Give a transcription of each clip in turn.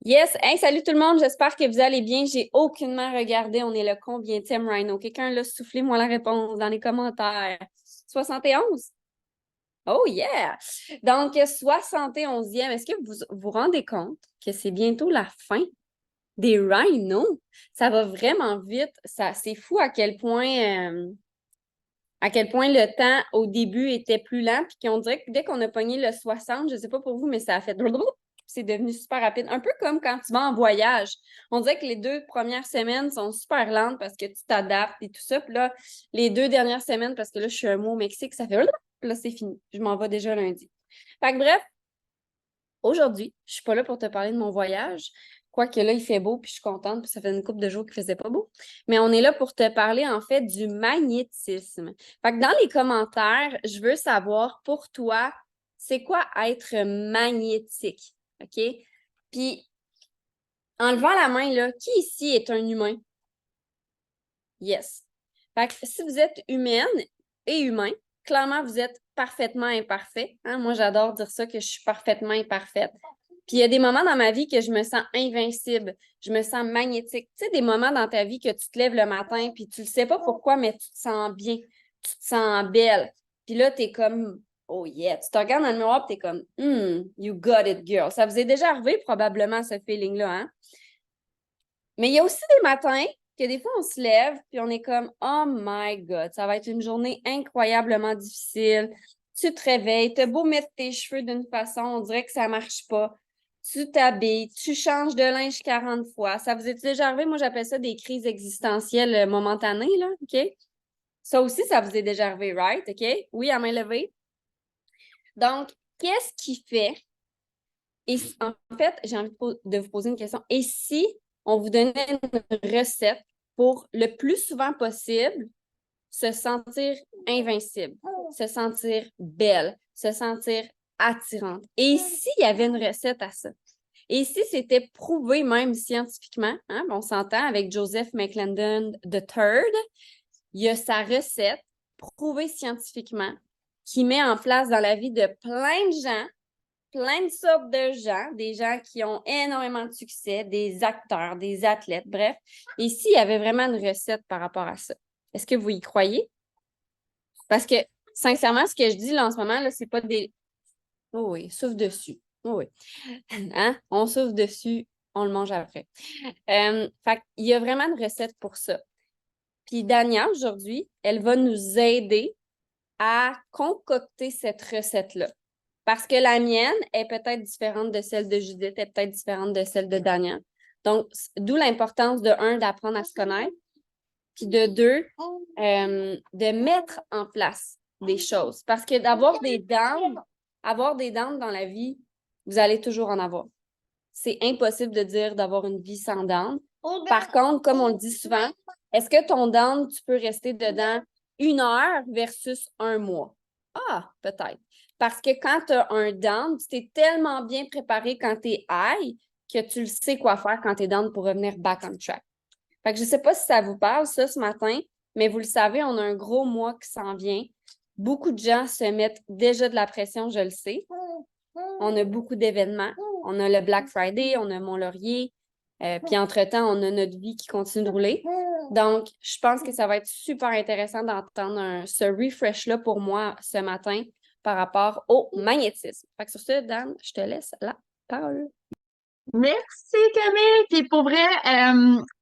Yes! Hey, salut tout le monde, j'espère que vous allez bien. J'ai aucunement regardé, on est le combienième Rhino. Quelqu'un l'a soufflé, moi la réponse dans les commentaires. 71? Oh yeah! Donc, 71e, est-ce que vous vous rendez compte que c'est bientôt la fin des Rhinos? Ça va vraiment vite. C'est fou à quel point le temps au début était plus lent, puis qu'on dirait que dès qu'on a pogné le 60, je sais pas pour vous, mais ça a fait c'est devenu super rapide. Un peu comme quand tu vas en voyage. On dirait que les 2 premières semaines sont super lentes parce que tu t'adaptes et tout ça. Puis là, les 2 dernières semaines, parce que là, je suis un mois au Mexique, ça fait puis là, c'est fini. Je m'en vais déjà lundi. Fait que bref, aujourd'hui, je suis pas là pour te parler de mon voyage. Quoique là, il fait beau, puis je suis contente, puis ça fait une couple de jours qu'il faisait pas beau. Mais on est là pour te parler, en fait, du magnétisme. Fait que dans les commentaires, je veux savoir pour toi, c'est quoi être magnétique? OK? Puis, en levant la main, là, qui ici est un humain? Yes. Fait que si vous êtes humaine et humain, clairement, vous êtes parfaitement imparfait. Hein? Moi, j'adore dire ça, que je suis parfaitement imparfaite. Puis il y a des moments dans ma vie que je me sens invincible, je me sens magnétique. Tu sais, des moments dans ta vie que tu te lèves le matin, puis tu ne sais pas pourquoi, mais tu te sens bien, tu te sens belle. Puis là, tu es comme, oh yeah, tu te regardes dans le miroir, puis tu es comme, you got it, girl. Ça vous est déjà arrivé probablement, ce feeling-là, hein? Mais il y a aussi des matins que des fois, on se lève, puis on est comme, oh my God, ça va être une journée incroyablement difficile. Tu te réveilles, t'as beau mettre tes cheveux d'une façon, on dirait que ça marche pas. Tu t'habilles, tu changes de linge 40 fois. Ça vous est déjà arrivé? Moi, j'appelle ça des crises existentielles momentanées, là, OK? Ça aussi, ça vous est déjà arrivé, right? OK? Oui, à main levée. Donc, qu'est-ce qui fait? Et en fait, j'ai envie de vous poser une question. Et si on vous donnait une recette pour le plus souvent possible se sentir invincible, se sentir belle, se sentir attirante? Et s'il y avait une recette à ça? Et si c'était prouvé même scientifiquement, hein, on s'entend avec Joseph McClendon III, il y a sa recette prouvée scientifiquement qui met en place dans la vie de plein de sortes de gens, des gens qui ont énormément de succès, des acteurs, des athlètes, bref. Et s'il y avait vraiment une recette par rapport à ça, est-ce que vous y croyez? Parce que, sincèrement, ce que je dis là en ce moment, là, c'est pas des. Oh oui, souffle dessus. Oh oui. Hein? On souffle dessus, on le mange après. Fait qu'il y a vraiment une recette pour ça. Puis Dania, aujourd'hui, elle va nous aider à concocter cette recette-là. Parce que la mienne est peut-être différente de celle de Judith, est peut-être différente de celle de Daniel. Donc, d'où l'importance de un, d'apprendre à se connaître, puis de deux, de mettre en place des choses. Parce que avoir des dents dans la vie, vous allez toujours en avoir. C'est impossible de dire d'avoir une vie sans dents. Par contre, comme on le dit souvent, est-ce que ton dent, tu peux rester dedans 1 heure versus 1 mois? Ah, peut-être. Parce que quand tu as un down, tu t'es tellement bien préparé quand tu es high que tu le sais quoi faire quand tu es down pour revenir back on track. Fait que je ne sais pas si ça vous parle, ça, ce matin, mais vous le savez, on a un gros mois qui s'en vient. Beaucoup de gens se mettent déjà de la pression, je le sais. On a beaucoup d'événements. On a le Black Friday, on a Mont-Laurier. Puis entre-temps, on a notre vie qui continue de rouler. Donc, je pense que ça va être super intéressant d'entendre ce refresh-là pour moi ce matin par rapport au magnétisme. Fait que sur ce, Dan, je te laisse la parole. Merci Camille. Puis pour vrai,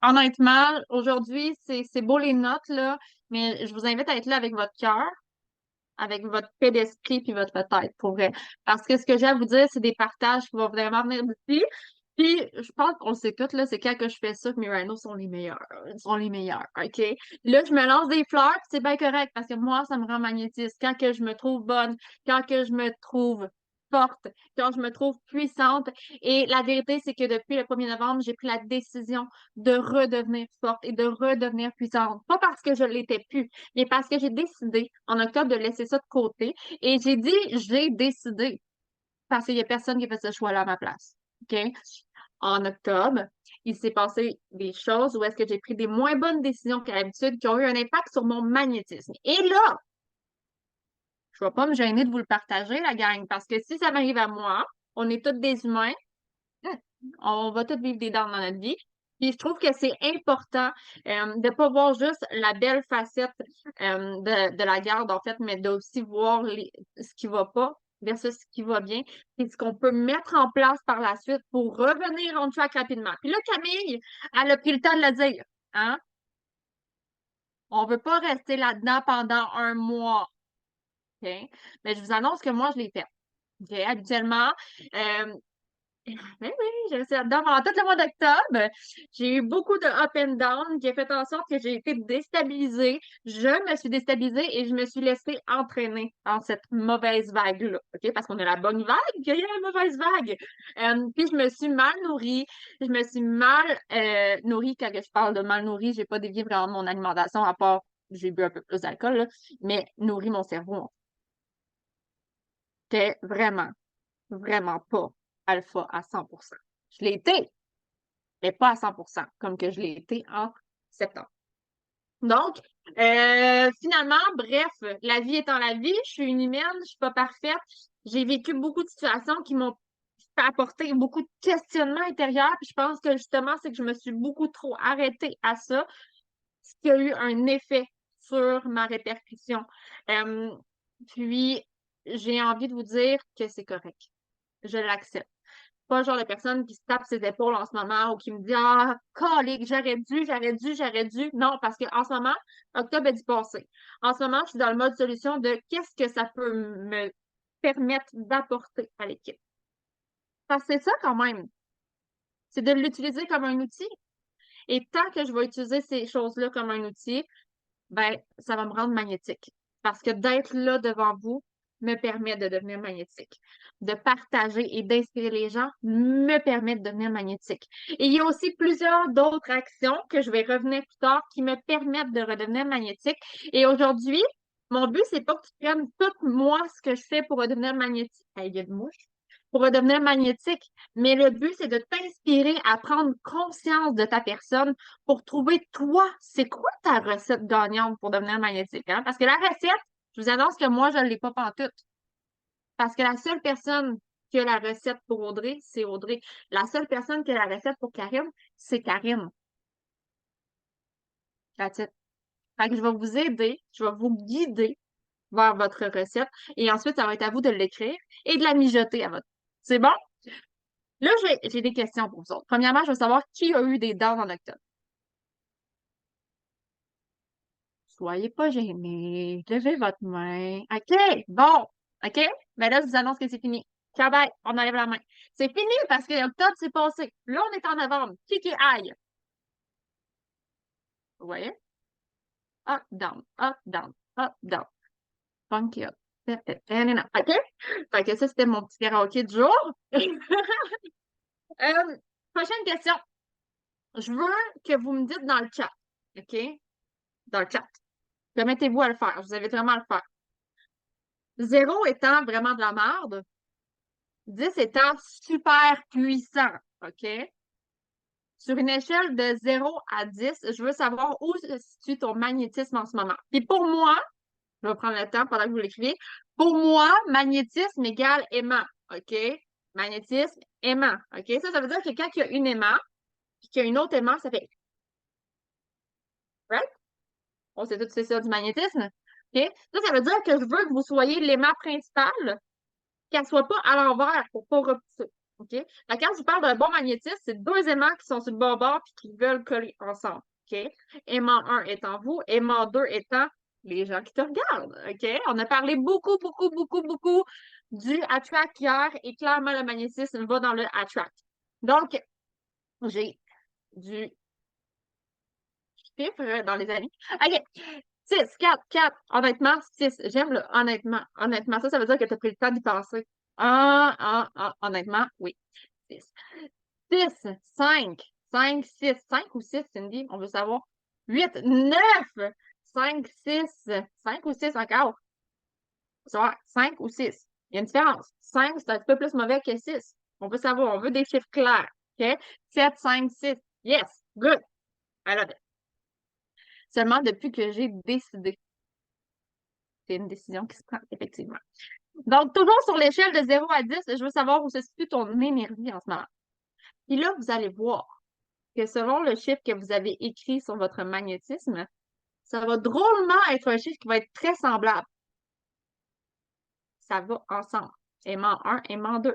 honnêtement, aujourd'hui, c'est beau les notes, là, mais je vous invite à être là avec votre cœur, avec votre paix d'esprit puis votre tête, pour vrai. Parce que ce que j'ai à vous dire, c'est des partages qui vont vraiment venir d'ici. Puis je pense qu'on le sait toutes, là, c'est quand que je fais ça que mes rhinos sont les meilleurs. Ils sont les meilleurs, OK? Là, je me lance des fleurs, puis c'est bien correct, parce que moi, ça me rend magnétiste. Quand que je me trouve bonne, quand que je me trouve forte, quand je me trouve puissante. Et la vérité, c'est que depuis le 1er novembre, j'ai pris la décision de redevenir forte et de redevenir puissante. Pas parce que je l'étais plus, mais parce que j'ai décidé en octobre de laisser ça de côté. Et j'ai dit, j'ai décidé, parce qu'il y a personne qui a fait ce choix-là à ma place. OK? En octobre, il s'est passé des choses où est-ce que j'ai pris des moins bonnes décisions qu'à l'habitude qui ont eu un impact sur mon magnétisme. Et là, je ne vais pas me gêner de vous le partager, la gang, parce que si ça m'arrive à moi, on est tous des humains, On va tous vivre des downs dans notre vie. Puis je trouve que c'est important de ne pas voir juste la belle facette de la garde, en fait, mais d'aussi voir ce qui va pas versus ce qui va bien, et ce qu'on peut mettre en place par la suite pour revenir en track rapidement. Puis là, Camille, elle a pris le temps de le dire. Hein? On ne veut pas rester là-dedans pendant un mois. OK? Mais je vous annonce que moi, je l'ai fait. OK? Habituellement, euh, oui, oui, j'ai resté là-dedans pendant tout le mois d'octobre. J'ai eu beaucoup de up and down qui a fait en sorte que j'ai été déstabilisée. Je me suis déstabilisée et je me suis laissée entraîner dans cette mauvaise vague-là. OK? Parce qu'on a la bonne vague, il y a la mauvaise vague. Puis je me suis mal nourrie. Je me suis mal nourrie. Quand je parle de mal nourrie, j'ai pas dévié vraiment mon alimentation, à part j'ai bu un peu plus d'alcool, là, mais nourri mon cerveau. C'était vraiment, vraiment pas alpha à 100%. Je l'ai été, mais pas à 100%, comme que je l'ai été en septembre. Donc, finalement, bref, la vie étant la vie, je suis une humaine, je suis pas parfaite. J'ai vécu beaucoup de situations qui m'ont fait apporter beaucoup de questionnements intérieurs. Puis je pense que justement, c'est que je me suis beaucoup trop arrêtée à ça, ce qui a eu un effet sur ma répercussion. Puis, j'ai envie de vous dire que c'est correct. Je l'accepte. Pas le genre de personne qui se tape ses épaules en ce moment ou qui me dit ah, colique, j'aurais dû. Non, parce qu'en ce moment, octobre est du passé. En ce moment, je suis dans le mode solution de qu'est-ce que ça peut me permettre d'apporter à l'équipe. Parce que c'est ça quand même. C'est de l'utiliser comme un outil. Et tant que je vais utiliser ces choses-là comme un outil, ben, ça va me rendre magnétique. Parce que d'être là devant vous me permet de devenir magnétique. De partager et d'inspirer les gens me permet de devenir magnétique. Et il y a aussi plusieurs d'autres actions que je vais revenir plus tard qui me permettent de redevenir magnétique. Et aujourd'hui, mon but, c'est pas que tu prennes tout moi ce que je fais pour redevenir magnétique. Il y a de mouche. Pour redevenir magnétique. Mais le but, c'est de t'inspirer à prendre conscience de ta personne pour trouver toi, c'est quoi ta recette gagnante pour devenir magnétique, hein? Parce que la recette, je vous annonce que moi, je ne l'ai pas pantoute. Parce que la seule personne qui a la recette pour Audrey, c'est Audrey. La seule personne qui a la recette pour Karine, c'est Karine. That's it. Fait que je vais vous aider, je vais vous guider vers votre recette et ensuite, ça va être à vous de l'écrire et de la mijoter à votre. C'est bon? Là, j'ai des questions pour vous autres. Premièrement, je veux savoir qui a eu des dents en octobre. Soyez pas gênés. Levez votre main. OK, bon. OK? Ben là, je vous annonce que c'est fini. Ciao, bye. On enlève la main. C'est fini parce que octobre, c'est passé. Là, on est en novembre. Qui aille? Vous voyez? Up, down, up, down, up, down. Funky up. OK? Fait que ça, c'était mon petit karaoké du jour. Euh, prochaine question. Je veux que vous me dites dans le chat. OK? Dans le chat. Permettez-vous à le faire. Je vous invite vraiment à le faire. 0 étant vraiment de la merde, 10 étant super puissant, OK? Sur une échelle de 0 à 10, je veux savoir où se situe ton magnétisme en ce moment. Puis pour moi, je vais prendre le temps pendant que vous l'écrivez. Pour moi, magnétisme égale aimant, OK? Magnétisme, aimant, OK? Ça veut dire que quand il y a une aimant, puis qu'il y a une autre aimant, ça fait... Right? On sait tout c'est ça du magnétisme. OK? Ça veut dire que je veux que vous soyez l'aimant principal, qu'elle ne soit pas à l'envers pour pas repousser. OK? Quand je parle d'un bon magnétisme, c'est deux aimants qui sont sur le bon bord et qui veulent coller ensemble. OK? Aimant 1 étant vous, aimant 2 étant les gens qui te regardent. OK? On a parlé beaucoup, beaucoup, beaucoup, beaucoup du attract hier et clairement, le magnétisme va dans le attract. Donc, j'ai du chiffre dans les années. OK. 6, 4, 4. Honnêtement, 6. J'aime le honnêtement. Honnêtement, ça veut dire que tu as pris le temps d'y penser. Honnêtement, oui. 6. 6, 5, 5, 6. 5 ou 6, Cindy? On veut savoir. 8, 9, 5, 6. 5 ou 6 encore? 5 ou 6. Il y a une différence. 5, c'est un petit peu plus mauvais que 6. On veut savoir. On veut des chiffres clairs. OK? 7, 5, 6. Yes. Good. I love it. Seulement depuis que j'ai décidé. C'est une décision qui se prend, effectivement. Donc, toujours sur l'échelle de 0 à 10, je veux savoir où se situe ton énergie en ce moment. Puis là, vous allez voir que selon le chiffre que vous avez écrit sur votre magnétisme, ça va drôlement être un chiffre qui va être très semblable. Ça va ensemble. Aimant 1, aimant 2.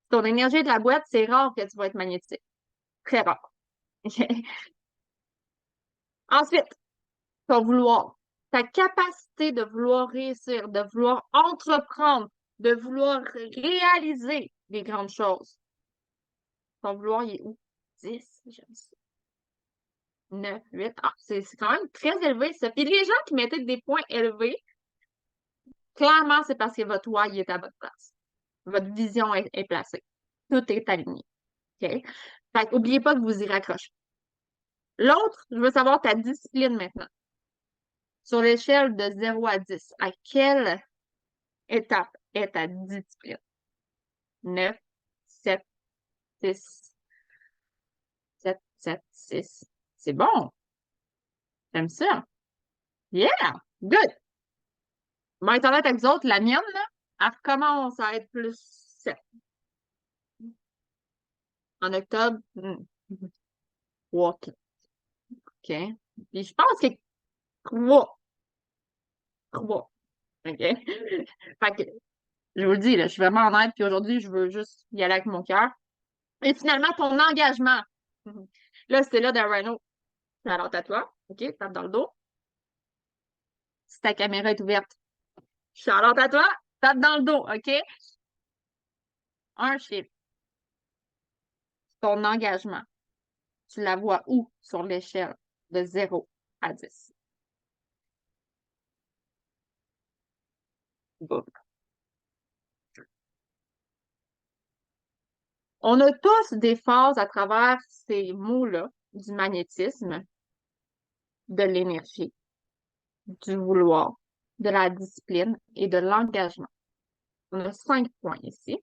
Ton énergie de la boîte, c'est rare que tu vas être magnétique. Très rare. Ensuite, ton vouloir. Ta capacité de vouloir réussir, de vouloir entreprendre, de vouloir réaliser des grandes choses. Ton vouloir, il est où? 10, j'aime ça. 9, 8. Ah, c'est quand même très élevé, ça. Puis les gens qui mettaient des points élevés, clairement, c'est parce que votre why est à votre place. Votre vision est placée. Tout est aligné. OK? Fait n'oubliez pas de vous y raccrocher. L'autre, je veux savoir ta discipline maintenant. Sur l'échelle de 0 à 10, à quelle étape est ta discipline? 9, 7, 6, 7, 7, 6. C'est bon. J'aime ça. Yeah! Good! Bon, étant donné avec vous autres, la mienne, là, elle recommence à être plus 7. En octobre, 3, OK. Puis je pense que 3. 3. OK. Fait que, je vous le dis, là, je suis vraiment en aide, puis aujourd'hui, je veux juste y aller avec mon cœur. Et finalement, ton engagement. Là, c'est là de Rhino. Alors, à toi. OK, tape dans le dos. Si ta caméra est ouverte. Charlotte à toi. Tape dans le dos, OK? Un chiffre. Ton engagement. Tu la vois où sur l'échelle de 0 à 10? Boum. On a tous des phases à travers ces mots-là, du magnétisme, de l'énergie, du vouloir, de la discipline et de l'engagement. On a 5 points ici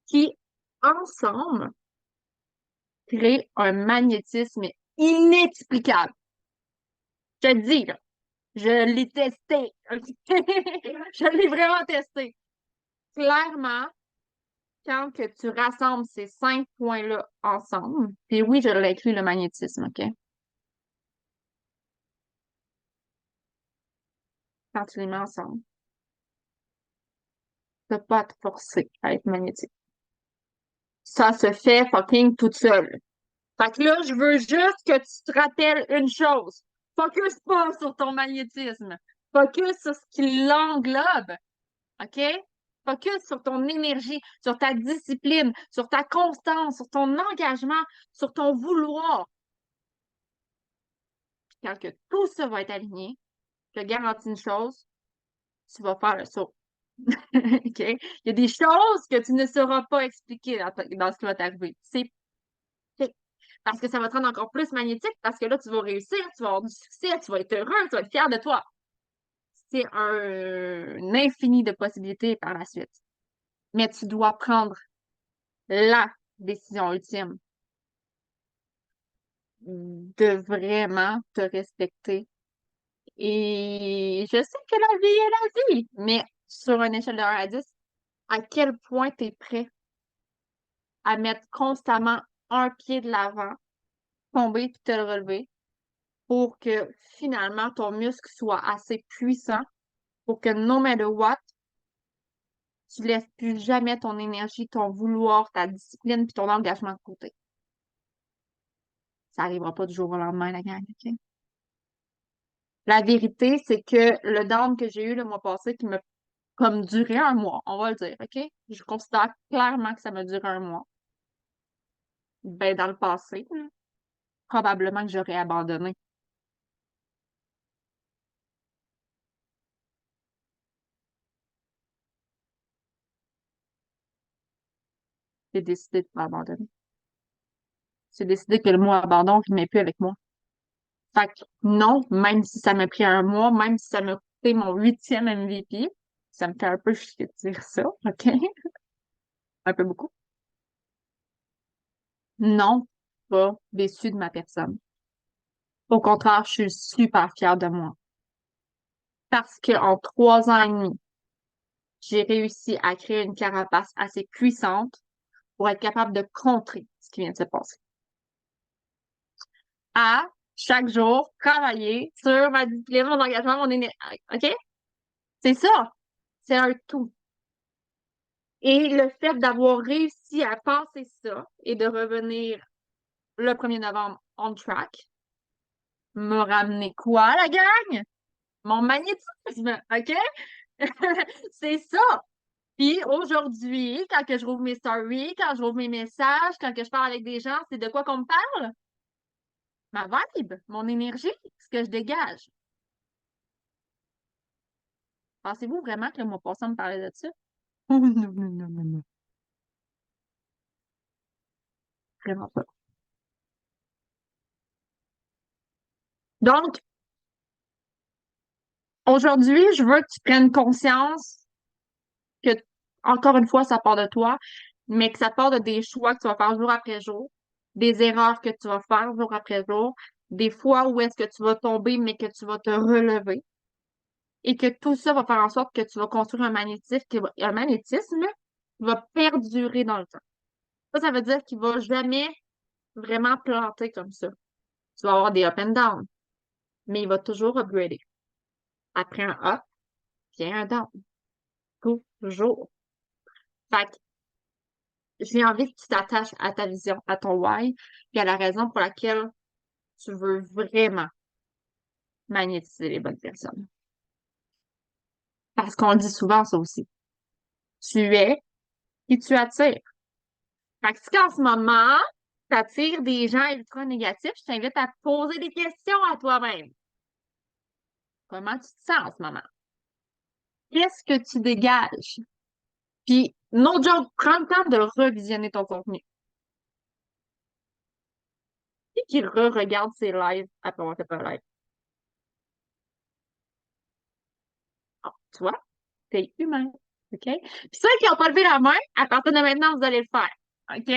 qui, ensemble, créent un magnétisme inexplicable. Je te dis, là, je l'ai testé. Je l'ai vraiment testé. Clairement, quand que tu rassembles ces 5 points-là ensemble, puis oui, je l'inclus le magnétisme, OK? Quand tu les mets ensemble, tu pas à te forcer à être magnétique. Ça se fait fucking toute seule. Fait que là, je veux juste que tu te rappelles une chose. Focus pas sur ton magnétisme. Focus sur ce qui l'englobe. OK? Focus sur ton énergie, sur ta discipline, sur ta constance, sur ton engagement, sur ton vouloir. Quand que tout ça va être aligné, je te garantis une chose, tu vas faire le saut. OK? Il y a des choses que tu ne sauras pas expliquer dans ce qui va t'arriver. C'est parce que ça va te rendre encore plus magnétique, parce que là, tu vas réussir, tu vas avoir du succès, tu vas être heureux, tu vas être fier de toi. C'est un infini de possibilités par la suite. Mais tu dois prendre la décision ultime de vraiment te respecter. Et je sais que la vie est la vie, mais sur une échelle de 1 à 10, à quel point tu es prêt à mettre constamment un pied de l'avant, tomber puis te le relever pour que finalement ton muscle soit assez puissant pour que no matter what, tu laisses plus jamais ton énergie, ton vouloir, ta discipline puis ton engagement de côté. Ça n'arrivera pas du jour au lendemain, la gang, OK? La vérité, c'est que le down que j'ai eu le mois passé, qui m'a comme duré un mois, on va le dire, OK? Je considère clairement que ça m'a duré un mois. Ben, dans le passé, là, probablement que j'aurais abandonné. J'ai décidé de pas abandonner. J'ai décidé que le mot abandon ne met plus avec moi. Fait que non, même si ça m'a pris un mois, même si ça m'a coûté mon 8e MVP, ça me fait un peu chier de dire ça, OK? Un peu beaucoup. Non, pas déçu de ma personne. Au contraire, je suis super fière de moi. Parce qu'en 3 ans et demi, j'ai réussi à créer une carapace assez puissante pour être capable de contrer ce qui vient de se passer. À chaque jour, travailler sur ma discipline, mon engagement, mon énergie. OK? C'est ça. C'est un tout. Et le fait d'avoir réussi à passer ça et de revenir le 1er novembre on track m'a ramené quoi, la gang? Mon magnétisme, OK? C'est ça. Puis aujourd'hui, quand que je rouvre mes stories, quand je rouvre mes messages, quand que je parle avec des gens, c'est de quoi qu'on me parle? Ma vibe, mon énergie, ce que je dégage. Pensez-vous vraiment que le mois passé, on me parlait de ça? Non, non, non, non, non. Vraiment pas. Donc, aujourd'hui, je veux que tu prennes conscience que, encore une fois, ça part de toi, mais que ça part de des choix que tu vas faire jour après jour, des erreurs que tu vas faire jour après jour, des fois où est-ce que tu vas tomber, mais que tu vas te relever, et que tout ça va faire en sorte que tu vas construire un magnétisme qui va perdurer dans le temps. Ça veut dire qu'il va jamais vraiment planter comme ça. Tu vas avoir des up and down, mais il va toujours upgrader. Après un up, vient un down. Toujours. Fait que j'ai envie que tu t'attaches à ta vision, à ton why, puis à la raison pour laquelle tu veux vraiment magnétiser les bonnes personnes. Parce qu'on dit souvent ça aussi. Tu es qui tu attires. Fait que si en ce moment, tu attires des gens ultra négatifs, je t'invite à poser des questions à toi-même. Comment tu te sens en ce moment? Qu'est-ce que tu dégages? Puis, no joke, prends le temps de revisionner ton contenu. Qui re-regarde ses lives après avoir fait un live? Ah, tu vois, t'es humain. OK? Puis ceux qui n'ont pas levé la main, à partir de maintenant, vous allez le faire. OK?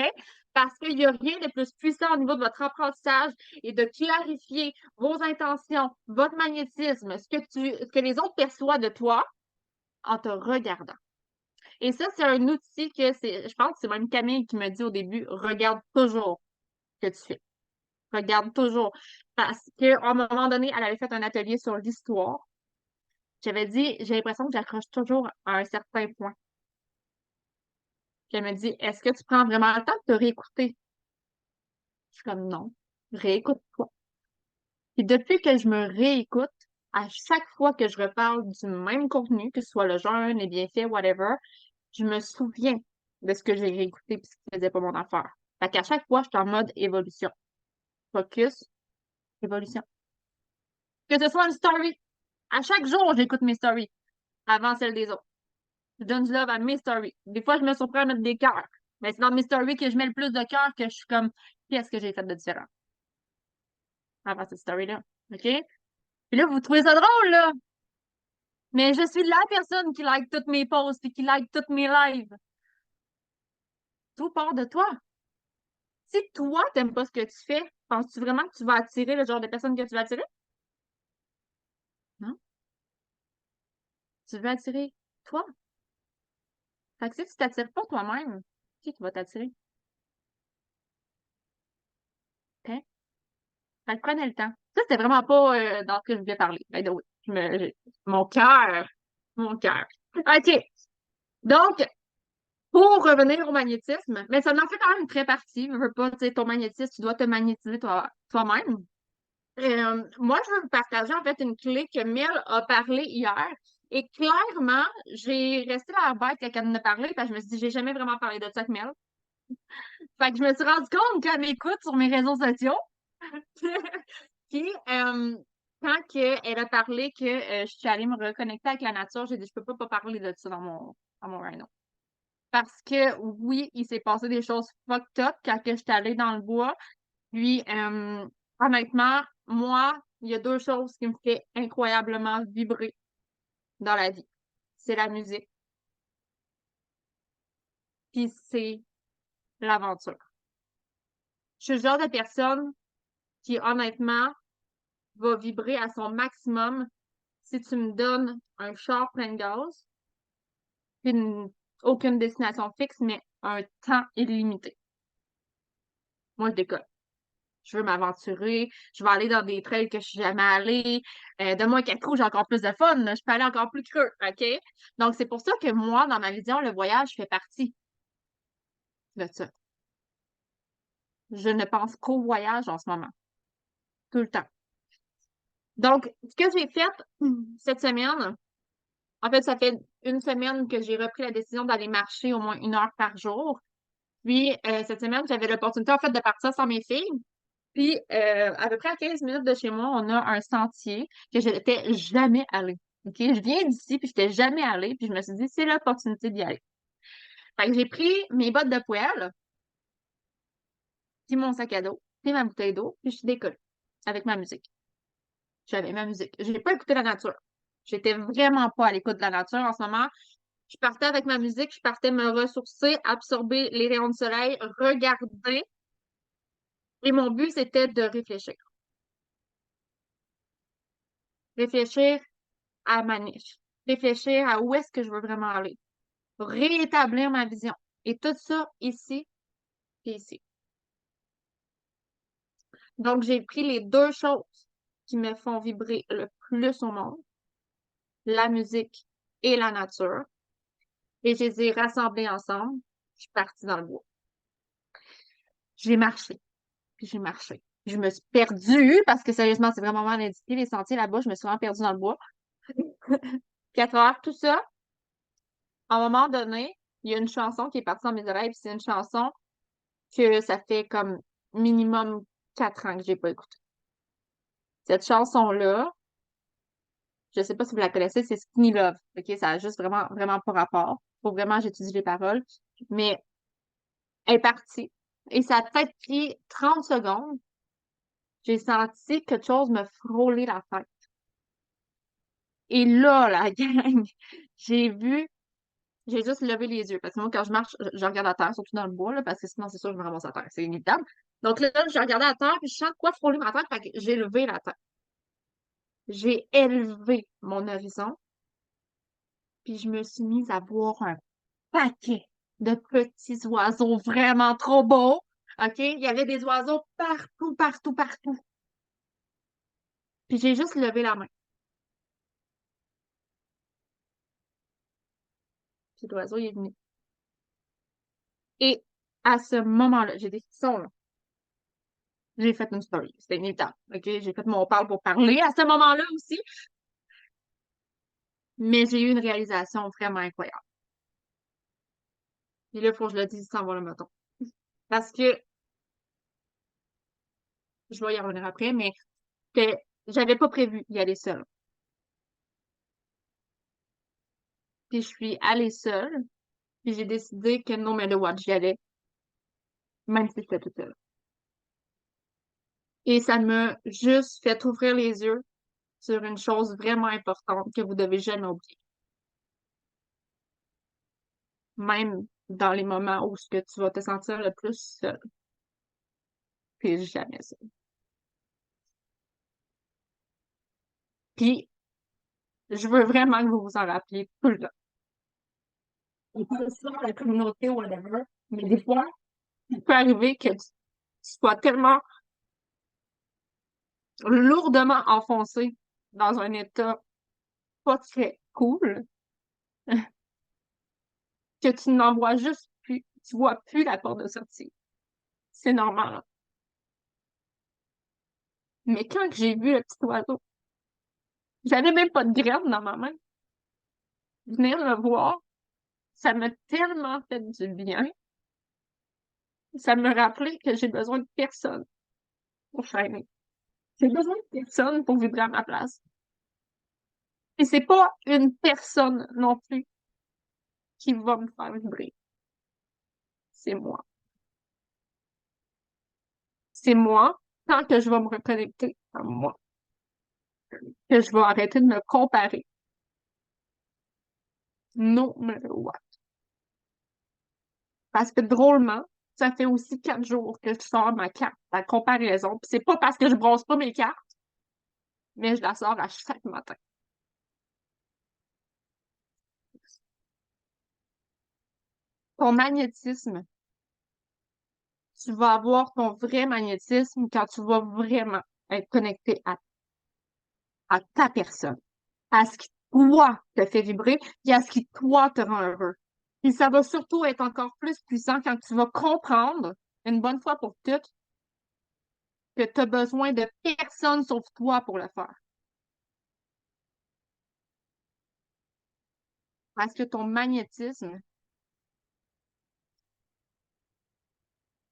Parce qu'il n'y a rien de plus puissant au niveau de votre apprentissage et de clarifier vos intentions, votre magnétisme, ce que les autres perçoivent de toi en te regardant. Et ça, c'est un outil je pense que c'est même Camille qui me dit au début, regarde toujours ce que tu fais. Regarde toujours. Parce qu'à un moment donné, elle avait fait un atelier sur l'histoire. J'avais dit, j'ai l'impression que j'accroche toujours à un certain point. Puis elle me dit, est-ce que tu prends vraiment le temps de te réécouter? Je suis comme non, réécoute-toi. Puis depuis que je me réécoute, à chaque fois que je reparle du même contenu, que ce soit le jeûne, les bienfaits, whatever, je me souviens de ce que j'ai réécouté et ce qui faisait pas mon affaire. Fait qu'à chaque fois, je suis en mode évolution. Focus, évolution. Que ce soit une story. À chaque jour, j'écoute mes stories avant celles des autres. Je donne du love à mes stories. Des fois, je me surprends à mettre des cœurs. Mais c'est dans mes stories que je mets le plus de cœurs que je suis comme, qu'est-ce que j'ai fait de différent avant cette story-là? OK? Puis là, vous trouvez ça drôle, là? Mais je suis la personne qui like toutes mes posts et qui like toutes mes lives. Tout part de toi. Si toi, t'aimes pas ce que tu fais, penses-tu vraiment que tu vas attirer le genre de personne que tu vas attirer? Non. Tu veux attirer toi. Fait que si tu t'attires pas toi-même, qui va t'attirer? OK? Fait que prenez le temps. Ça, c'était vraiment pas dans ce que je voulais parler. By the way. Mon cœur. Mon cœur. OK. Donc, pour revenir au magnétisme, mais ça en fait quand même une très partie. Je veux pas, tu sais, ton magnétisme, tu dois te magnétiser toi-même. Moi, je veux vous partager en fait une clé que Mel a parlé hier. Et clairement, j'ai resté la bête quand elle en a parlé, parce que je me suis dit, j'ai jamais vraiment parlé de ça avec Mel. Fait que je me suis rendu compte qu'elle m'écoute sur mes réseaux sociaux. Puis, quand elle a parlé que je suis allée me reconnecter avec la nature, j'ai dit, je peux pas parler de ça dans mon rhino. Parce que, oui, il s'est passé des choses fucked up quand que je suis allée dans le bois. Puis, honnêtement, moi, il y a deux choses qui me fait incroyablement vibrer dans la vie. C'est la musique, puis c'est l'aventure. Je suis le genre de personne qui, honnêtement, va vibrer à son maximum si tu me donnes un char plein de gaz, puis aucune destination fixe, mais un temps illimité. Moi, je décolle. Je veux m'aventurer. Je vais aller dans des trails que je suis jamais allée. Donne-moi un 4 roues, j'ai encore plus de fun, là. Je peux aller encore plus creux, OK? Donc, c'est pour ça que moi, dans ma vision, le voyage fait partie de ça. Je ne pense qu'au voyage en ce moment, tout le temps. Donc, ce que j'ai fait cette semaine, en fait, ça fait une semaine que j'ai repris la décision d'aller marcher au moins 1 heure par jour. Puis, cette semaine, j'avais l'opportunité, en fait, de partir sans mes filles. Puis, à peu près à 15 minutes de chez moi, on a un sentier que je n'étais jamais allée. OK? Je viens d'ici, puis je n'étais jamais allée. Puis, je me suis dit, c'est l'opportunité d'y aller. Fait que j'ai pris mes bottes de poêle, puis mon sac à dos, puis ma bouteille d'eau, puis je suis décollée avec ma musique. J'avais ma musique. Je n'ai pas écouté la nature. J'étais vraiment pas à l'écoute de la nature en ce moment. Je partais avec ma musique, je partais me ressourcer, absorber les rayons de soleil, regarder. Et mon but, c'était de réfléchir. Réfléchir à ma niche. Réfléchir à où est-ce que je veux vraiment aller. Réétablir ma vision. Et tout ça ici et ici. Donc, j'ai pris les deux choses qui me font vibrer le plus au monde, la musique et la nature, et je les ai rassemblées ensemble. Je suis partie dans le bois. J'ai marché, puis j'ai marché. Je me suis perdue parce que sérieusement, c'est vraiment mal indiqué. Les sentiers là-bas, je me suis vraiment perdue dans le bois. 4 heures, tout ça. À un moment donné, il y a une chanson qui est partie dans mes oreilles, puis c'est une chanson que ça fait comme minimum 4 ans que j'ai pas écouté. Cette chanson-là, je sais pas si vous la connaissez, c'est Skinny Love. OK? Ça a juste vraiment, vraiment pas rapport. Faut vraiment j'étudie les paroles. Mais elle est partie. Et ça a peut-être pris 30 secondes. J'ai senti quelque chose me frôler la tête. Et là, la gang, j'ai vu, j'ai juste levé les yeux. Parce que moi, quand je marche, je regarde à terre, surtout dans le bois, là, parce que sinon, c'est sûr que je me ramasse à terre. C'est inévitable. Donc là, je regardais à terre, puis je sens quoi frôler ma tête, fait que j'ai levé la tête. J'ai élevé mon horizon, puis je me suis mise à voir un paquet de petits oiseaux vraiment trop beaux. OK? Il y avait des oiseaux partout, partout, partout. Puis j'ai juste levé la main. Puis l'oiseau, il est venu. Et à ce moment-là, j'ai des frissons, là. J'ai fait une story. C'était inévitable. OK? J'ai fait mon parle pour parler à ce moment-là aussi. Mais j'ai eu une réalisation vraiment incroyable. Puis là, il faut que je le dise sans voir le mouton. Parce que, je vais y revenir après, mais que j'avais pas prévu y aller seule. Puis je suis allée seule. Puis j'ai décidé que non, mais le watch, j'y allais, même si j'étais toute seule. Et ça m'a juste fait ouvrir les yeux sur une chose vraiment importante que vous devez jamais oublier. Même dans les moments où ce que tu vas te sentir le plus seul, t'es jamais seul. Puis, je veux vraiment que vous vous en rappeliez tout le temps. On peut ça, la communauté, whatever, mais des fois, il peut arriver que tu sois tellement lourdement enfoncé dans un état pas très cool que tu n'en vois juste plus. Tu vois plus la porte de sortie. C'est normal. Mais quand j'ai vu le petit oiseau, j'avais même pas de graine dans ma main. Venir le voir, ça m'a tellement fait du bien. Ça me rappelait que j'ai besoin de personne pour freiner. J'ai besoin de personne pour vibrer à ma place. Et c'est pas une personne non plus qui va me faire vibrer. C'est moi. C'est moi, tant que je vais me reconnecter à moi, que je vais arrêter de me comparer. No matter what. Parce que drôlement, ça fait aussi 4 jours que je sors ma carte à comparaison. Puis c'est pas parce que je brosse pas mes cartes, mais je la sors à chaque matin. ton magnétisme, tu vas avoir ton vrai magnétisme quand tu vas vraiment être connecté à ta personne, à ce qui, toi, te fait vibrer et à ce qui, toi, te rend heureux. Et ça va surtout être encore plus puissant quand tu vas comprendre, une bonne fois pour toutes, que tu as besoin de personne sauf toi pour le faire. Parce que ton magnétisme,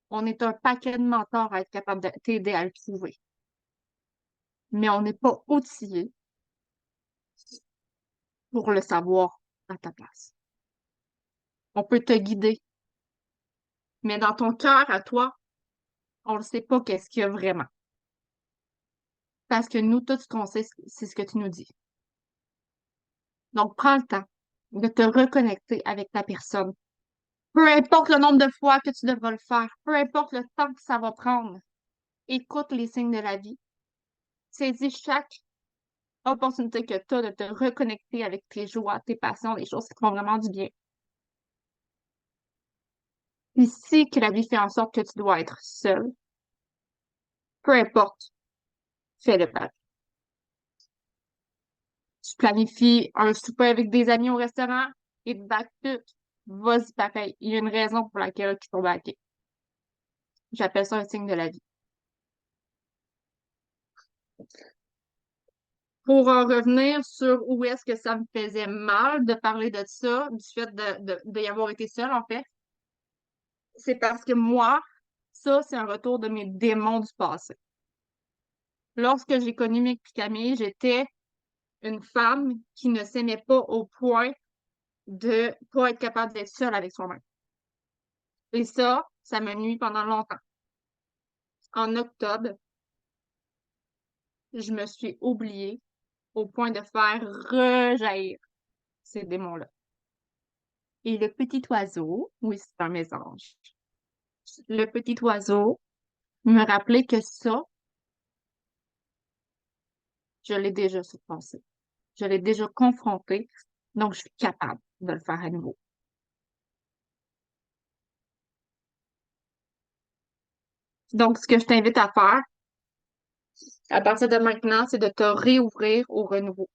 on est un paquet de mentors à être capable de t'aider à le trouver. Mais on n'est pas outillé pour le savoir à ta place. On peut te guider, mais dans ton cœur à toi, on ne sait pas qu'est-ce qu'il y a vraiment. Parce que nous, tout ce qu'on sait, c'est ce que tu nous dis. Donc, prends le temps de te reconnecter avec ta personne. Peu importe le nombre de fois que tu devras le faire, peu importe le temps que ça va prendre, écoute les signes de la vie. Saisis chaque opportunité que tu as de te reconnecter avec tes joies, tes passions, les choses qui te font vraiment du bien. Puis si que la vie fait en sorte que tu dois être seul, peu importe, fais-le pas. Tu planifies un souper avec des amis au restaurant et back tout. Vas-y pareil. Il y a une raison pour laquelle ils sont backés. J'appelle ça un signe de la vie. Pour en revenir sur où est-ce que ça me faisait mal de parler de ça, du fait d'y avoir été seule, en fait, c'est parce que moi, ça, c'est un retour de mes démons du passé. Lorsque j'ai connu Mick et Camille, j'étais une femme qui ne s'aimait pas au point de pas être capable d'être seule avec soi-même. Et ça m'a nuit pendant longtemps. En octobre, je me suis oubliée au point de faire rejaillir ces démons-là. Et le petit oiseau, oui, c'est un mésange. Le petit oiseau me rappelait que ça, je l'ai déjà surpassé. Je l'ai déjà confronté, donc je suis capable de le faire à nouveau. Donc, ce que je t'invite à faire, à partir de maintenant, c'est de te réouvrir au renouveau,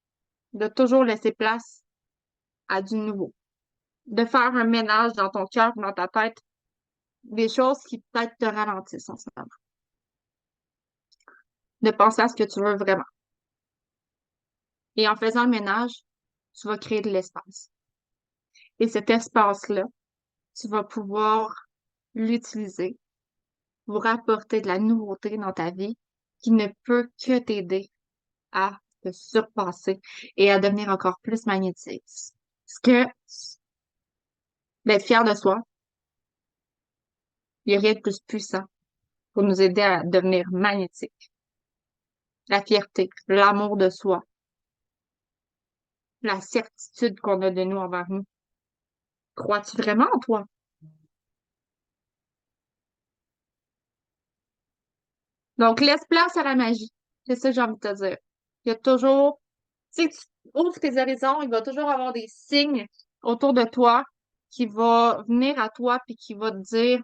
de toujours laisser place à du nouveau, de faire un ménage dans ton cœur, dans ta tête, des choses qui peut-être te ralentissent en ce moment, de penser à ce que tu veux vraiment. Et en faisant le ménage, tu vas créer de l'espace. Et cet espace-là, tu vas pouvoir l'utiliser pour apporter de la nouveauté dans ta vie qui ne peut que t'aider à te surpasser et à devenir encore plus magnétique. Parce que d'être fier de soi, il n'y a rien de plus puissant pour nous aider à devenir magnétique. La fierté, l'amour de soi, la certitude qu'on a de nous envers nous. Crois-tu vraiment en toi? Donc, laisse place à la magie. C'est ça que j'ai envie de te dire. Il y a toujours, si tu ouvres tes horizons, il va toujours avoir des signes autour de toi qui va venir à toi puis qui va te dire,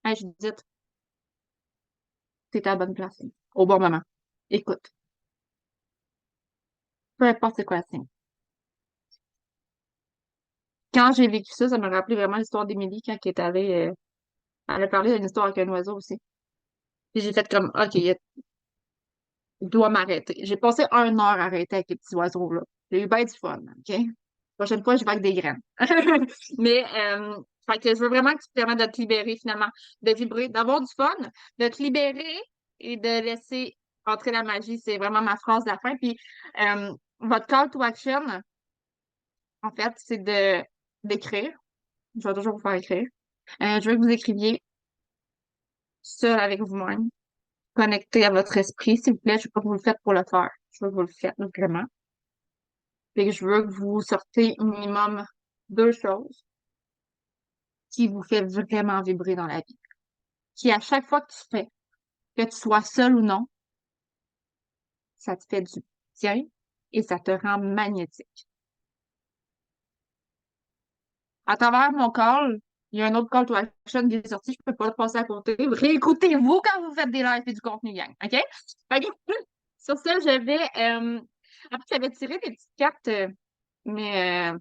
hey, Judith, t'es à la bonne place, au bon moment. Écoute, peu importe c'est quoi le signe. Quand j'ai vécu ça, ça m'a rappelé vraiment l'histoire d'Émilie quand elle est allée, elle a parlé d'une histoire avec un oiseau aussi. Puis j'ai fait comme, OK, il doit m'arrêter. J'ai passé 1 heure à arrêter avec les petits oiseaux, là. J'ai eu bien du fun, OK? Prochaine fois, je vais avec des graines. Mais, fait que je veux vraiment que tu te permettes de te libérer, finalement, de vibrer, d'avoir du fun, de te libérer et de laisser entrer la magie. C'est vraiment ma phrase de la fin. Puis, votre call to action, en fait, c'est d'écrire. Je vais toujours vous faire écrire. Je veux que vous écriviez seul avec vous-même, connecté à votre esprit, s'il vous plaît. Je veux pas que vous le faites pour le faire. Je veux que vous le faites vraiment. Puis je veux que vous sortez minimum 2 choses qui vous fait vraiment vibrer dans la vie. Qui, à chaque fois que tu fais, que tu sois seul ou non, ça te fait du bien et ça te rend magnétique. à travers mon call, il y a un autre call to action qui est sorti, je peux pas le passer à côté. Réécoutez-vous quand vous faites des lives et du contenu gang, OK? Fait que, sur ça, en fait, j'avais tiré des petites cartes, mais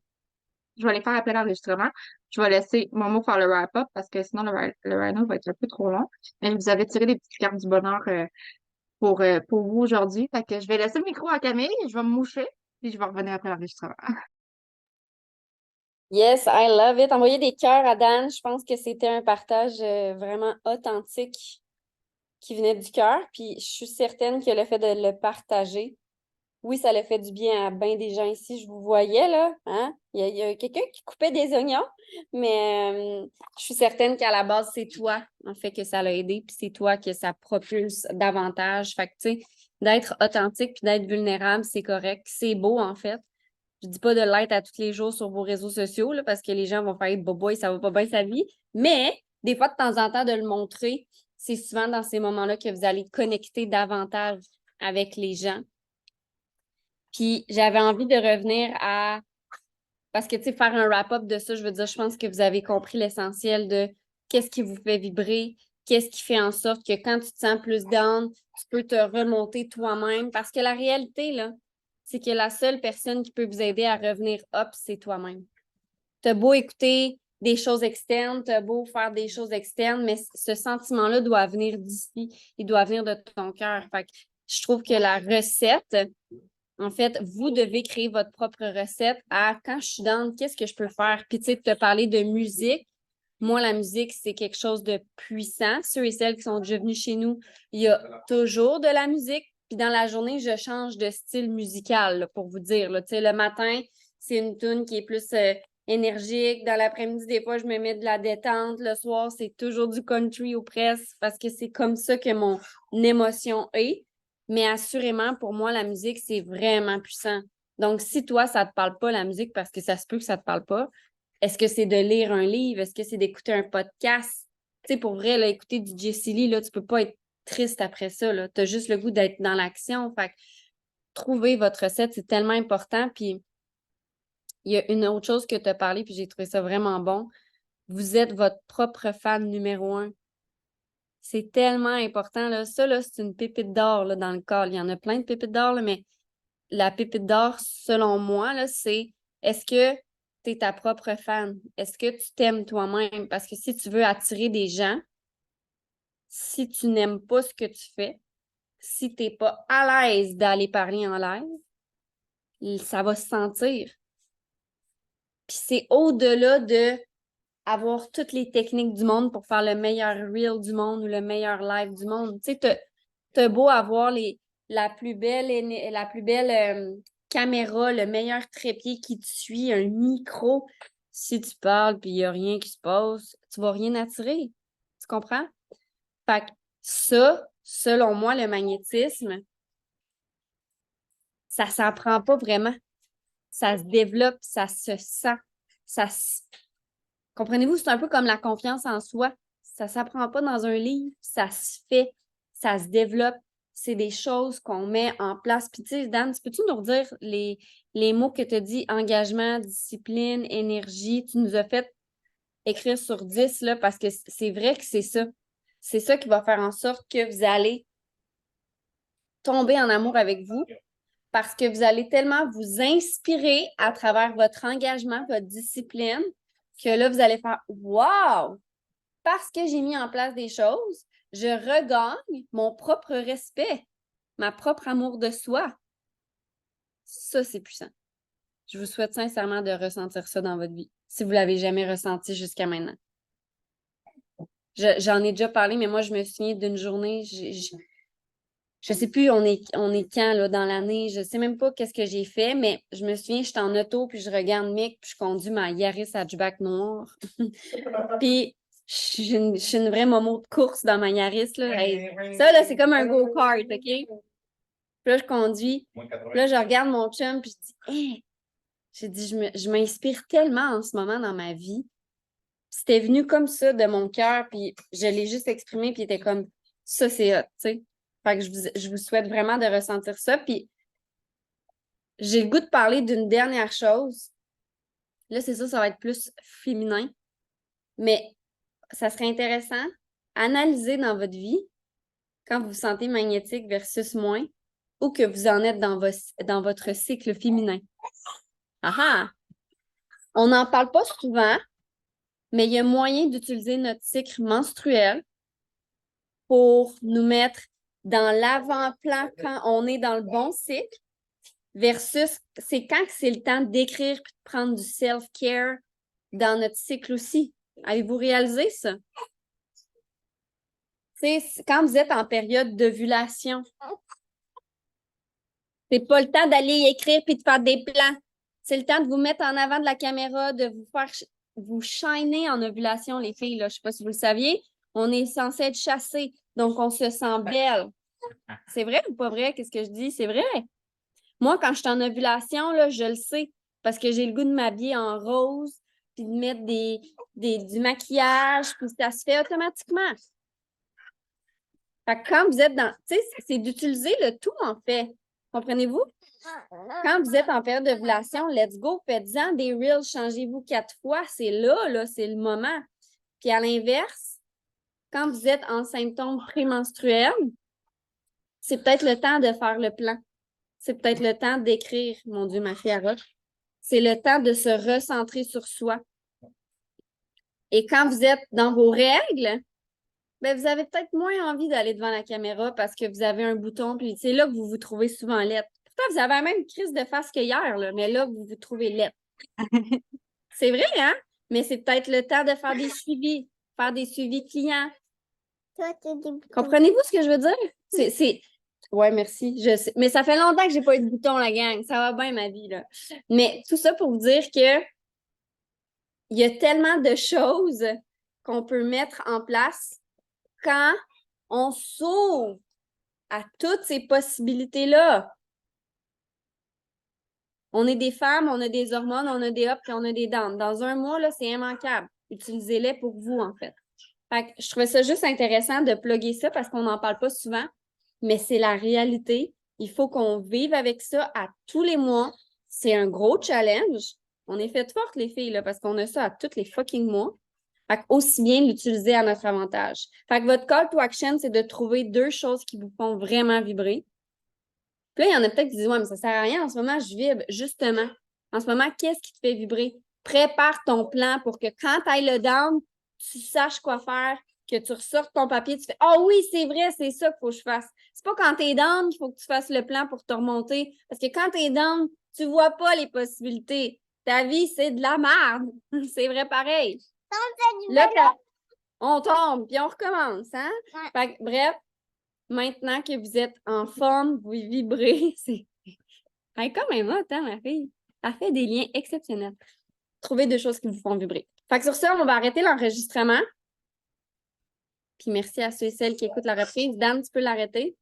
je vais les faire après l'enregistrement. Je vais laisser Momo faire le wrap-up parce que sinon le wrap-up va être un peu trop long. Mais vous avez tiré des petites cartes du bonheur pour vous aujourd'hui. Fait que je vais laisser le micro à Camille, je vais me moucher, puis je vais revenir après l'enregistrement. Yes, I love it. Envoyer des cœurs à Dan, je pense que c'était un partage vraiment authentique qui venait du cœur. Puis je suis certaine que le fait de le partager, oui, ça le fait du bien à bien des gens ici. Je vous voyais là, hein? Il y a quelqu'un qui coupait des oignons, mais je suis certaine qu'à la base, c'est toi, en fait, que ça l'a aidé, puis c'est toi que ça propulse davantage. Fait que, tu sais, d'être authentique puis d'être vulnérable, c'est correct. C'est beau, en fait. Je dis pas de l'être à tous les jours sur vos réseaux sociaux, là, parce que les gens vont faire boboy, ça va pas bien sa vie. Mais des fois, de temps en temps, de le montrer, c'est souvent dans ces moments-là que vous allez connecter davantage avec les gens. Puis j'avais envie de revenir à. Parce que, tu sais, faire un wrap-up de ça, je veux dire, je pense que vous avez compris l'essentiel de qu'est-ce qui vous fait vibrer, qu'est-ce qui fait en sorte que quand tu te sens plus down, tu peux te remonter toi-même. Parce que la réalité, là, c'est que la seule personne qui peut vous aider à revenir up, c'est toi-même. T'as beau écouter des choses externes, t'as beau faire des choses externes, mais ce sentiment-là doit venir d'ici, il doit venir de ton cœur. Fait que je trouve que la recette, en fait, vous devez créer votre propre recette à quand je suis dans, qu'est-ce que je peux faire? Puis, tu sais, te parler de musique. Moi, la musique, c'est quelque chose de puissant. Ceux et celles qui sont déjà venus chez nous, il y a toujours de la musique. Puis dans la journée, je change de style musical, là, pour vous dire. Là. Tu sais, le matin, c'est une tune qui est plus énergique. Dans l'après-midi, des fois, je me mets de la détente. Le soir, c'est toujours du country ou presque parce que c'est comme ça que mon émotion est. Mais assurément, pour moi, la musique, c'est vraiment puissant. Donc, si toi, ça te parle pas, la musique, parce que ça se peut que ça te parle pas, est-ce que c'est de lire un livre? Est-ce que c'est d'écouter un podcast? Tu sais, pour vrai, là, écouter du Jessie Lee, là, tu peux pas être triste après ça, là. Tu as juste le goût d'être dans l'action. Fait que trouver votre recette, c'est tellement important. Puis, il y a une autre chose que tu as parlé, puis j'ai trouvé ça vraiment bon. Vous êtes votre propre fan numéro un. C'est tellement important, là. Ça, là, c'est une pépite d'or, là, dans le corps. Il y en a plein de pépites d'or, là, mais la pépite d'or, selon moi, là, c'est est-ce que tu es ta propre fan? Est-ce que tu t'aimes toi-même? Parce que si tu veux attirer des gens, si tu n'aimes pas ce que tu fais, si tu n'es pas à l'aise d'aller parler en live, ça va se sentir. Puis c'est au-delà de avoir toutes les techniques du monde pour faire le meilleur reel du monde ou le meilleur live du monde. Tu sais, t'as beau avoir la plus belle caméra, le meilleur trépied qui te suit, un micro. Si tu parles puis il n'y a rien qui se passe, tu vas rien attirer. Tu comprends? Fait que ça, selon moi, le magnétisme, ça s'en prend pas vraiment. Ça se développe, ça se sent, ça se comprenez-vous, c'est un peu comme la confiance en soi. Ça ne s'apprend pas dans un livre, ça se fait, ça se développe. C'est des choses qu'on met en place. Puis, tu sais, Dan, peux-tu nous redire les mots que tu as dit, engagement, discipline, énergie? Tu nous as fait écrire sur 10, là, parce que c'est vrai que c'est ça. C'est ça qui va faire en sorte que vous allez tomber en amour avec vous parce que vous allez tellement vous inspirer à travers votre engagement, votre discipline, que là, vous allez faire wow! Parce que j'ai mis en place des choses, je regagne mon propre respect, ma propre amour de soi. Ça, c'est puissant. Je vous souhaite sincèrement de ressentir ça dans votre vie, si vous ne l'avez jamais ressenti jusqu'à maintenant. J'en ai déjà parlé, mais moi, je me souviens d'une journée, je sais plus on est quand là, dans l'année, je sais même pas qu'est-ce que j'ai fait, mais je me souviens, j'étais en auto, puis je regarde Mick, puis je conduis ma Yaris hatchback noire. Puis je suis une vraie momo de course dans ma Yaris, là. Hey, ça, là, c'est comme un go-kart, OK? Puis là, je conduis. Puis là, je regarde mon chum, puis je dis, hey! J'ai dit, je m'inspire tellement en ce moment dans ma vie. C'était venu comme ça de mon cœur, puis je l'ai juste exprimé, puis il était comme, ça, c'est hot, tu sais. Fait que je vous souhaite vraiment de ressentir ça. Puis j'ai le goût de parler d'une dernière chose. Là, c'est ça va être plus féminin. Mais ça serait intéressant, analyser dans votre vie quand vous vous sentez magnétique versus moins, ou que vous en êtes dans votre cycle féminin. Ah ah! On n'en parle pas souvent, mais il y a moyen d'utiliser notre cycle menstruel pour nous mettre dans l'avant-plan quand on est dans le bon cycle, versus c'est quand c'est le temps d'écrire et de prendre du self-care dans notre cycle aussi. Avez-vous réalisé ça? C'est quand vous êtes en période d'ovulation. C'est pas le temps d'aller écrire puis de faire des plans. C'est le temps de vous mettre en avant de la caméra, de vous faire vous shiner en ovulation, les filles. Là. Je sais pas si vous le saviez. On est censé être chassé, donc on se sent belle. C'est vrai ou pas vrai? Qu'est-ce que je dis? C'est vrai. Moi, quand je suis en ovulation, là, je le sais parce que j'ai le goût de m'habiller en rose puis de mettre du maquillage, puis ça se fait automatiquement. Fait que quand vous êtes dans... Tu sais, c'est d'utiliser le tout, en fait. Comprenez-vous? Quand vous êtes en période d'ovulation, let's go, faites-en des reels, changez-vous 4 fois. C'est là, c'est le moment. Puis à l'inverse, quand vous êtes en symptômes prémenstruels, c'est peut-être le temps de faire le plan. C'est peut-être le temps d'écrire, mon Dieu, ma fille Aroche. C'est le temps de se recentrer sur soi. Et quand vous êtes dans vos règles, ben vous avez peut-être moins envie d'aller devant la caméra parce que vous avez un bouton, puis c'est là que vous vous trouvez souvent laide. Pourtant, vous avez la même crise de face qu'hier, là, mais là, vous vous trouvez laide. C'est vrai, hein? Mais c'est peut-être le temps de faire des suivis clients. Comprenez-vous ce que je veux dire? Ouais, merci. Je sais. Mais ça fait longtemps que j'ai pas eu de bouton, la gang. Ça va bien, ma vie, là. Mais tout ça pour vous dire que il y a tellement de choses qu'on peut mettre en place quand on s'ouvre à toutes ces possibilités-là. On est des femmes, on a des hormones, on a des ups et on a des downs. Dans un mois, là, c'est immanquable. Utilisez-les pour vous, en fait. Fait que je trouvais ça juste intéressant de plugger ça parce qu'on n'en parle pas souvent, mais c'est la réalité. Il faut qu'on vive avec ça à tous les mois. C'est un gros challenge. On est faites fortes, les filles, là, parce qu'on a ça à tous les fucking mois. Fait que aussi bien l'utiliser à notre avantage. Fait que votre call to action, c'est de trouver 2 choses qui vous font vraiment vibrer. Puis là, il y en a peut-être qui disent, ouais, mais ça sert à rien. En ce moment, je vibre. Justement, en ce moment, qu'est-ce qui te fait vibrer? Prépare ton plan pour que quand tu ailles le down, tu saches quoi faire, que tu ressortes ton papier, tu fais, ah oui, c'est vrai, c'est ça qu'il faut que je fasse. C'est pas quand tu es down qu'il faut que tu fasses le plan pour te remonter. Parce que quand tu es down, tu vois pas les possibilités. Ta vie, c'est de la merde. C'est vrai pareil. Là, on tombe, puis on recommence, hein? Fait que, bref, maintenant que vous êtes en forme, vous vibrez, c'est quand même hot, hein, ma fille? Elle fait des liens exceptionnels. Trouvez 2 choses qui vous font vibrer. Fait que sur ça, on va arrêter l'enregistrement. Puis merci à ceux et celles qui écoutent la reprise. Dan, tu peux l'arrêter?